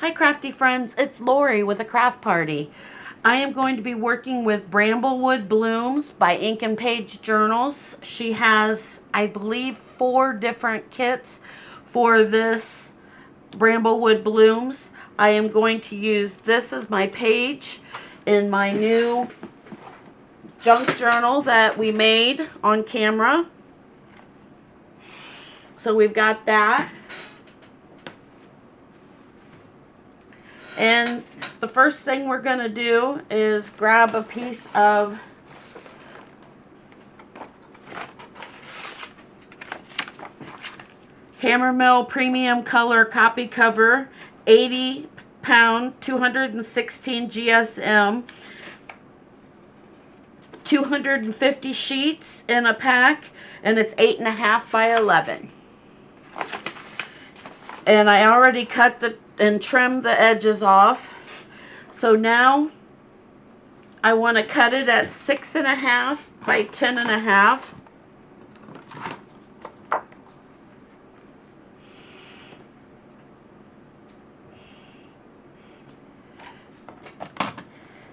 Hi crafty friends, it's Lori with a craft party. I am going to be working with Bramblewood Blooms by Ink and Page Journals. She has, I believe, 4 different kits for this Bramblewood Blooms. I am going to use this as my page in my new junk journal that we made on camera. So we've got that. And the first thing we're going to do is grab a piece of Hammermill Premium Color Copy Cover, 80 pound, 216 GSM, 250 sheets in a pack, and it's 8.5 by 11. And I already cut and trimmed the edges off. So now I want to cut it at 6.5 by 10.5.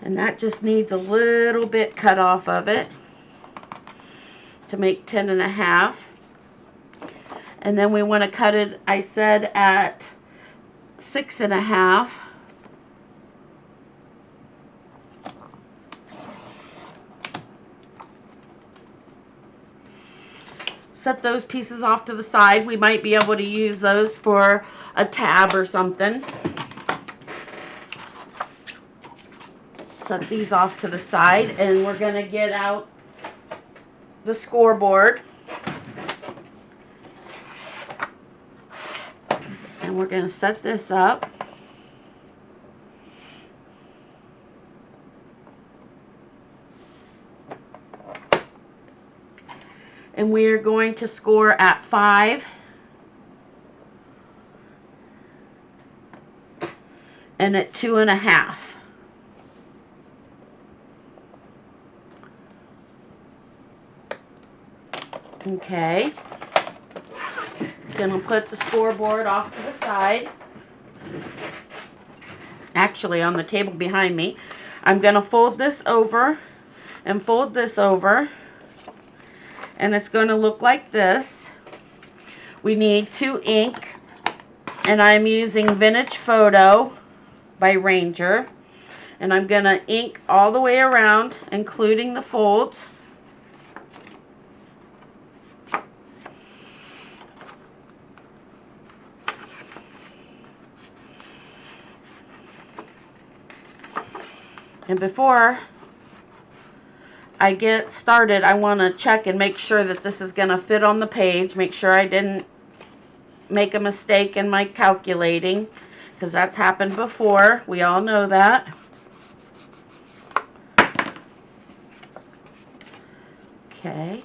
And that just needs a little bit cut off of it to make 10.5. And then we want to cut it, I said, at 6.5. Set those pieces off to the side. We might be able to use those for a tab or something. Set these off to the side, and we're going to get out the scoreboard. And we're going to set this up. And we are going to score at 5 and at 2.5. Okay. Gonna put the scoreboard off to the side. Actually, on the table behind me. I'm gonna fold this over and fold this over. And it's gonna look like this. We need 2 ink. And I'm using Vintage Photo by Ranger. And I'm gonna ink all the way around, including the folds. And before I get started, I want to check and make sure that this is going to fit on the page. Make sure I didn't make a mistake in my calculating, because that's happened before. We all know that. Okay.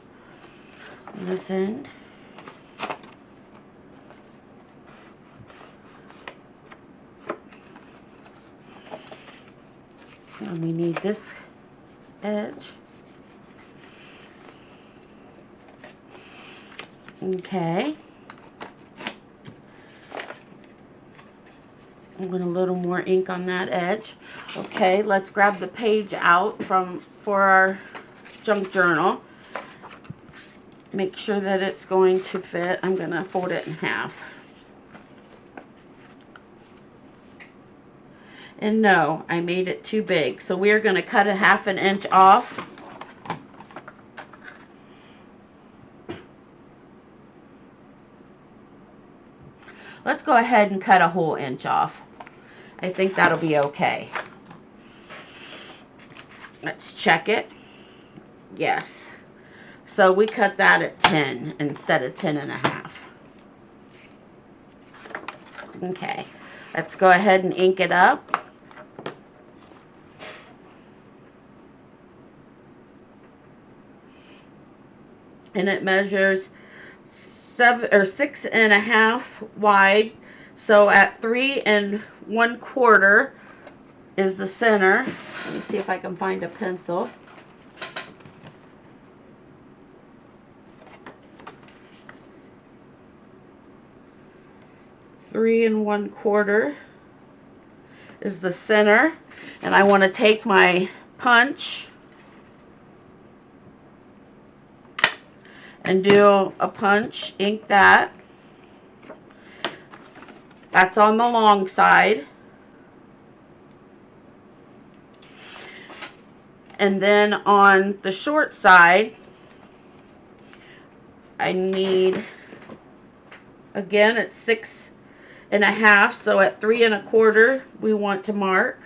On this end. And we need this edge. Okay. I'm going to a little more ink on that edge. Okay, let's grab the page out for our junk journal. Make sure that it's going to fit. I'm going to fold it in half. And no, I made it too big. So we are going to cut a 1/2 inch off. Let's go ahead and cut a whole inch off. I think that'll be okay. Let's check it. Yes. So we cut that at 10 instead of 10.5. Okay. Let's go ahead and ink it up. And it measures 6.5 wide. So at 3 1/4 is the center. Let me see if I can find a pencil. Three and 1/4 is the center. And I want to take my punch and do a punch, ink that. That's on the long side. And then on the short side, I need, again, it's 6.5, so at 3 1/4 we want to mark.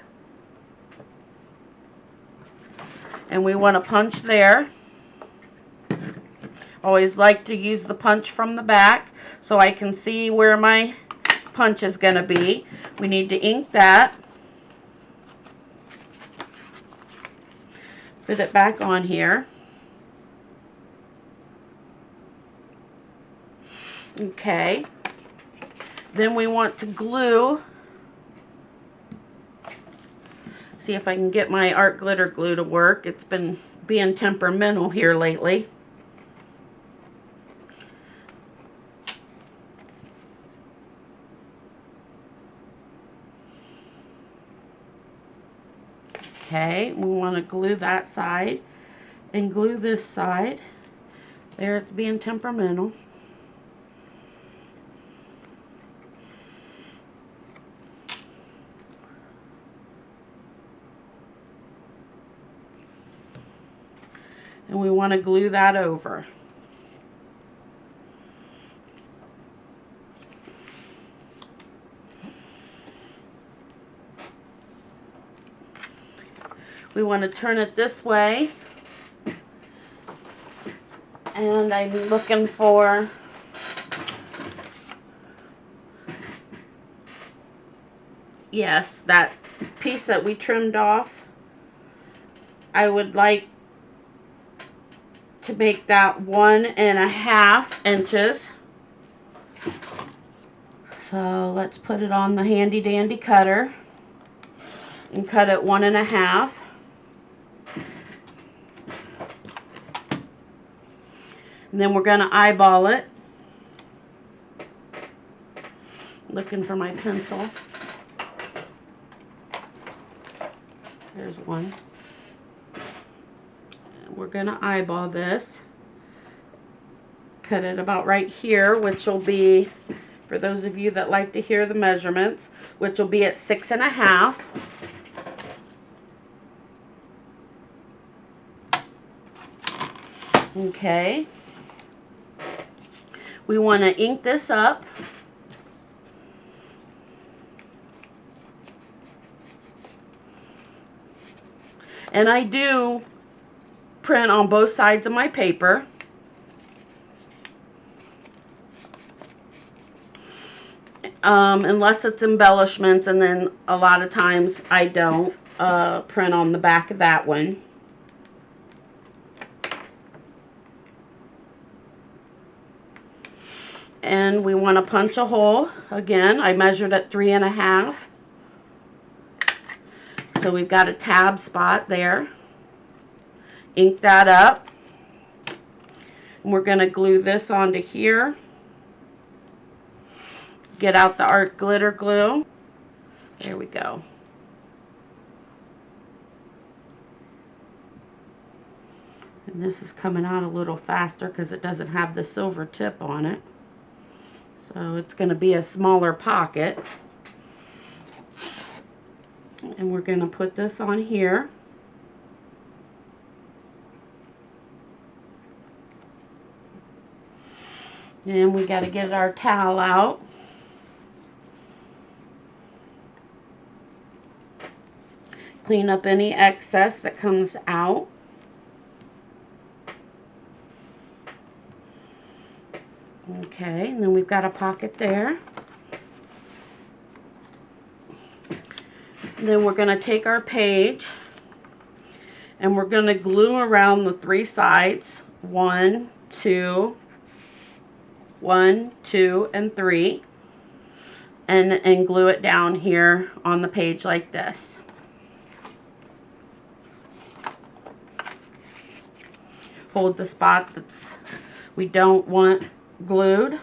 And we want to punch there. Always like to use the punch from the back so I can see where my punch is going to be. We need to ink that. Put it back on here. Okay. Then we want to glue. See if I can get my art glitter glue to work. It's been being temperamental here lately. Okay, we want to glue that side and glue this side. There, it's being temperamental. And we want to glue that over. We want to turn it this way. And I'm looking for yes, that piece that we trimmed off. I would like to make that 1.5 inches. So let's put it on the handy dandy cutter and cut it 1.5. And then we're going to eyeball it. Looking for my pencil. There's one. And we're going to eyeball this. Cut it about right here, which will be, for those of you that like to hear the measurements, which will be at 6.5. Okay. We want to ink this up. And I do print on both sides of my paper. Unless it's embellishments, and then a lot of times I don't print on the back of that one. And we want to punch a hole. Again, I measured at 3.5. So we've got a tab spot there. Ink that up. And we're going to glue this onto here. Get out the art glitter glue. There we go. And this is coming out a little faster because it doesn't have the silver tip on it. So it's going to be a smaller pocket. And we're going to put this on here. And we got to get our towel out. Clean up any excess that comes out. Okay, and then we've got a pocket there. And then we're going to take our page and we're going to glue around the 3 sides. 1, 2, 1, 2, and 3. And glue it down here on the page like this. Hold the spot that's we don't want glued.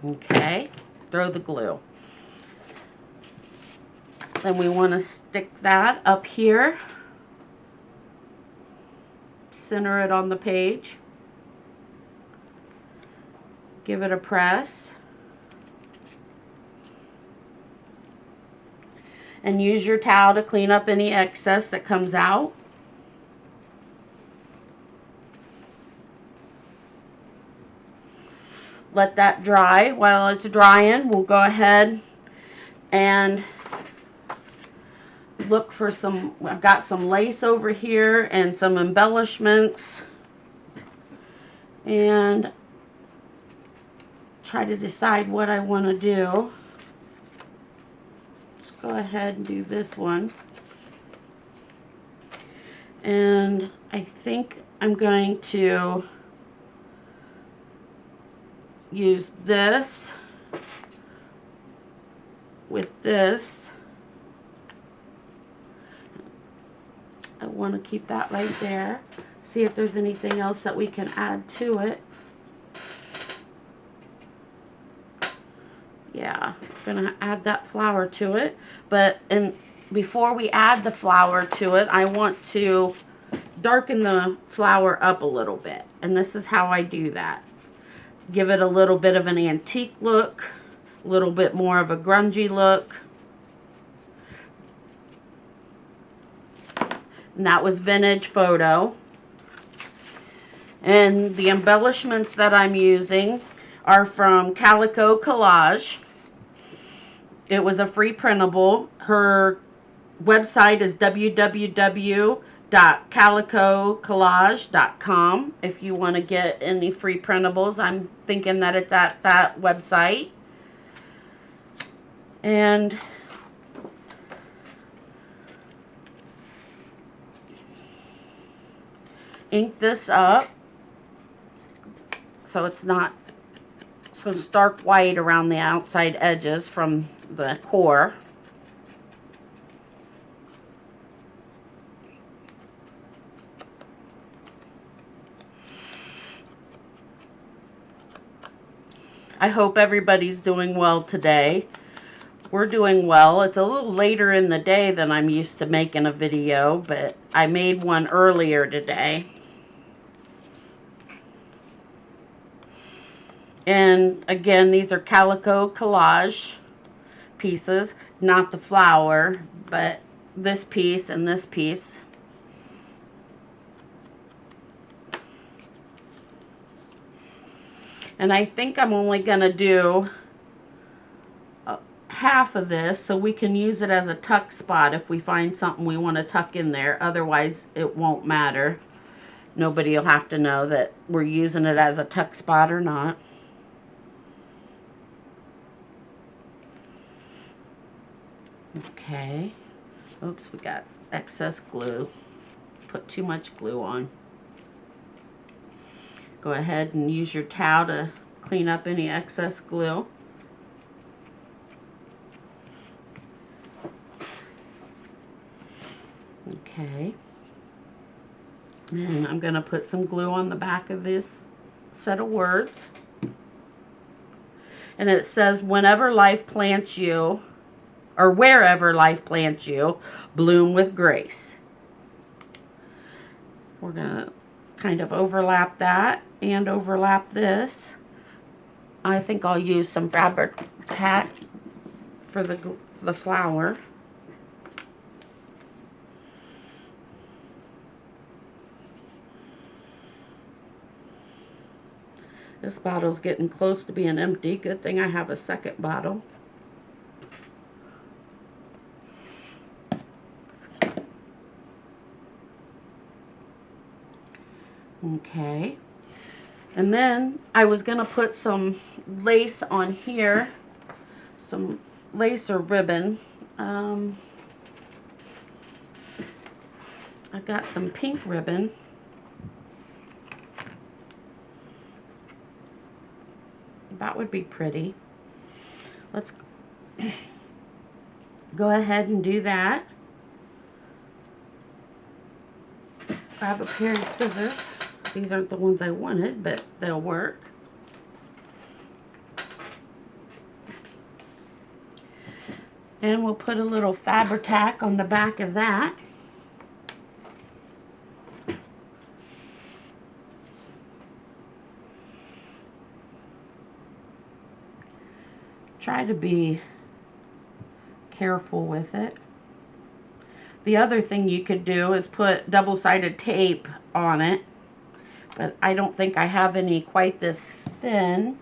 Okay, throw the glue. Then we want to stick that up here. Center it on the page. Give it a press. And use your towel to clean up any excess that comes out. Let that dry. While it's drying, we'll go ahead and look for some, I've got some lace over here and some embellishments, and try to decide what I want to do. Let's go ahead and do this one. And I think I'm going to use this with this. I want to keep that right there. See if there's anything else that we can add to it. Yeah, I'm gonna add that flower to it. But before we add the flower to it, I want to darken the flower up a little bit. And this is how I do that. Give it a little bit of an antique look, a little bit more of a grungy look. And that was Vintage Photo. And the embellishments that I'm using are from Calico Collage. It was a free printable. Her website is www.calicocollage.com. If you want to get any free printables, I'm thinking that it's at that website. And ink this up so it's not so stark white around the outside edges from the core. I hope everybody's doing well today. We're doing well. It's a little later in the day than I'm used to making a video, but I made one earlier today. And again, these are Calico Collage pieces, not the flower, but this piece and this piece. And I think I'm only going to do half of this so we can use it as a tuck spot if we find something we want to tuck in there. Otherwise, it won't matter. Nobody will have to know that we're using it as a tuck spot or not. Okay. Oops, we got excess glue. Put too much glue on. Go ahead and use your towel to clean up any excess glue. Okay. Then I'm going to put some glue on the back of this set of words. And it says, whenever life plants you, or wherever life plants you, bloom with grace. We're going to kind of overlap that and overlap this. I think I'll use some fabric tack for the flower. This bottle's getting close to being empty. Good thing I have a second bottle. Okay. And then I was going to put some lace on here. Some lace or ribbon. I've got some pink ribbon. That would be pretty. Let's go ahead and do that. Grab a pair of scissors. These aren't the ones I wanted, but they'll work. And we'll put a little Fabri-Tac on the back of that. Try to be careful with it. The other thing you could do is put double-sided tape on it, but I don't think I have any quite this thin,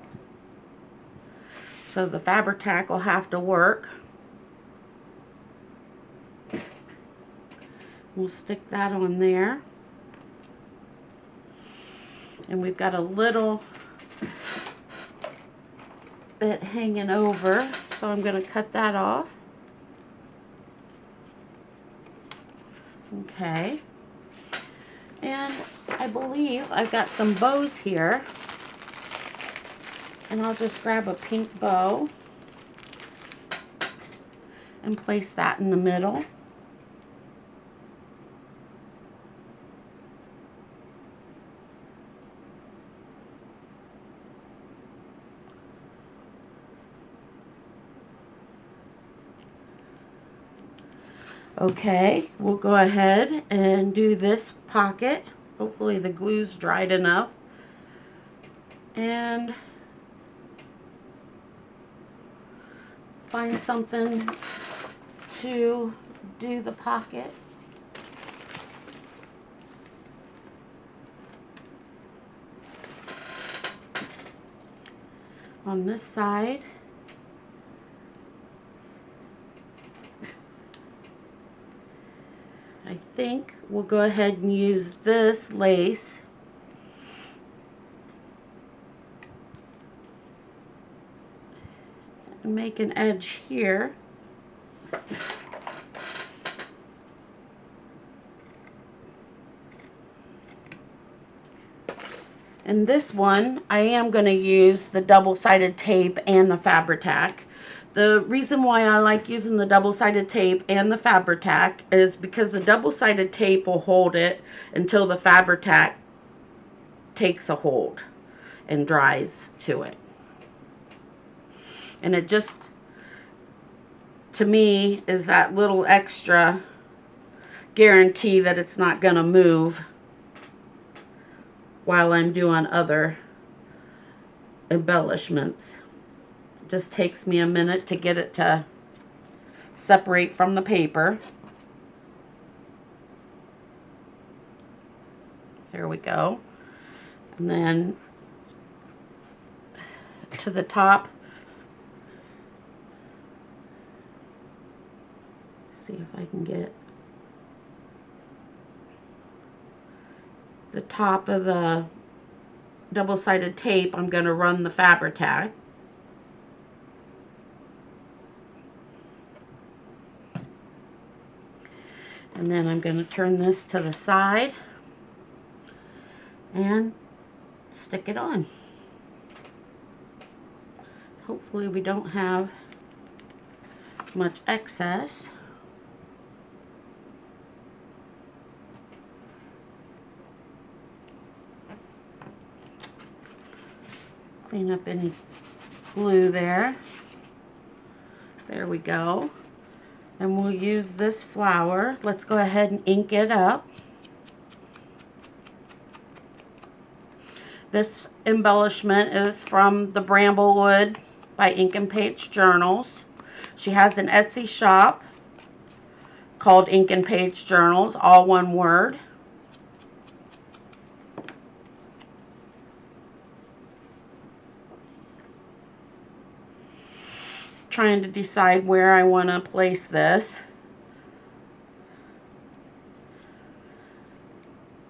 so the Fabri-Tac will have to work. We'll stick that on there. And we've got a little bit hanging over, so I'm going to cut that off. Okay. And I believe I've got some bows here. And I'll just grab a pink bow and place that in the middle. Okay, we'll go ahead and do this pocket. Hopefully the glue's dried enough. And find something to do the pocket. On this side, I think we'll go ahead and use this lace and make an edge here. And this one, I am going to use the double-sided tape and the Fabri-Tac. The reason why I like using the double-sided tape and the Fabri-Tac is because the double-sided tape will hold it until the Fabri-Tac takes a hold and dries to it. And it just, to me, is that little extra guarantee that it's not going to move while I'm doing other embellishments. It just takes me a minute to get it to separate from the paper. There we go. And then to the top, see if I can get the top of the double-sided tape. I'm going to run the Fabri-Tac. And then I'm going to turn this to the side and stick it on. Hopefully we don't have much excess. Clean up any glue there. There we go. And we'll use this flower. Let's go ahead and ink it up. This embellishment is from the Bramblewood by Ink and Page Journals. She has an Etsy shop called Ink and Page Journals, all one word. Trying to decide where I want to place this.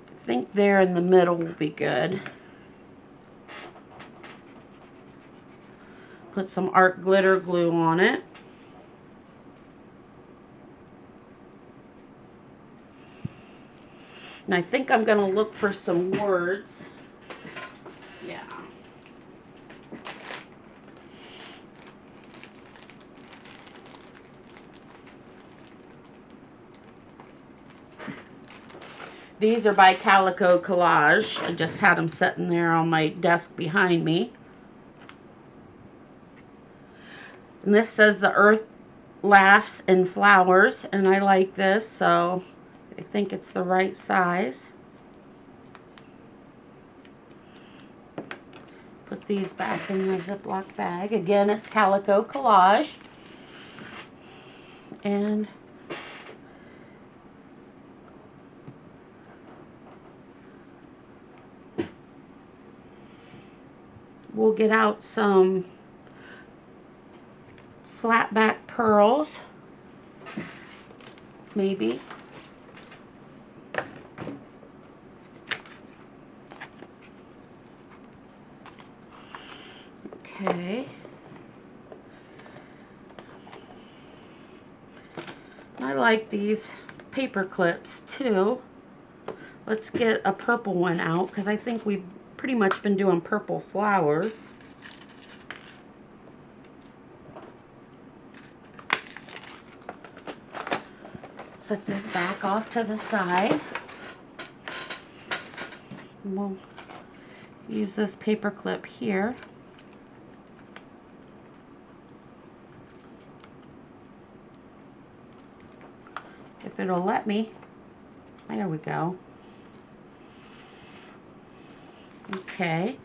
I think there in the middle will be good. Put some art glitter glue on it. And I think I'm going to look for some words. Yeah. These are by Calico Collage. I just had them sitting there on my desk behind me. And this says the Earth laughs and flowers, and I like this, so I think it's the right size. Put these back in the Ziploc bag. Again, it's Calico Collage. And we'll get out some flat back pearls, maybe. Okay. I like these paper clips too. Let's get a purple one out because I think we've pretty much been doing purple flowers. Set this back off to the side. And we'll use this paper clip here. If it'll let me. There we go. Okay,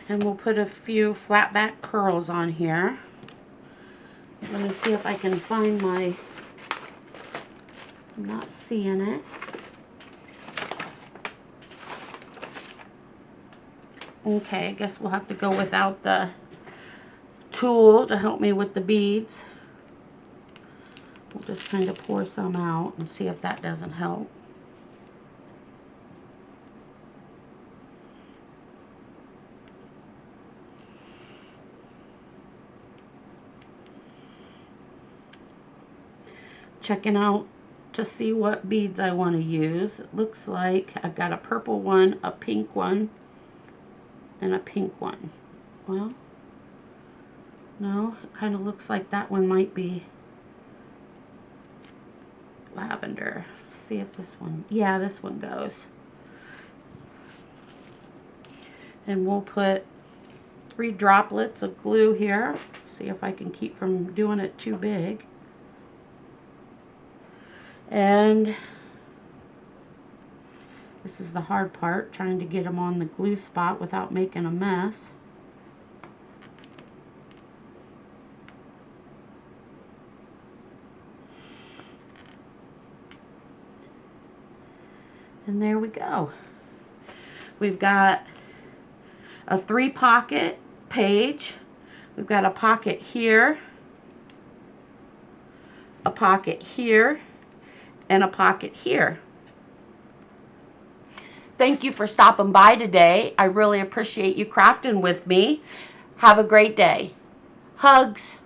and we'll put a few flat back pearls on here. Let me see if I can find my, I'm not seeing it. Okay, I guess we'll have to go without the tool to help me with the beads. We'll just kind of pour some out and see if that doesn't help. Checking out to see what beads I want to use. It looks like I've got a purple one, a pink one, and a pink one. Well, no, it kind of looks like that one might be lavender. See if this one, yeah, this one goes. And we'll put 3 droplets of glue here. See if I can keep from doing it too big. And this is the hard part, trying to get them on the glue spot without making a mess. And there we go. We've got a 3-pocket page. We've got a pocket here, a pocket here, and a pocket here. Thank you for stopping by today. I really appreciate you crafting with me. Have a great day. Hugs.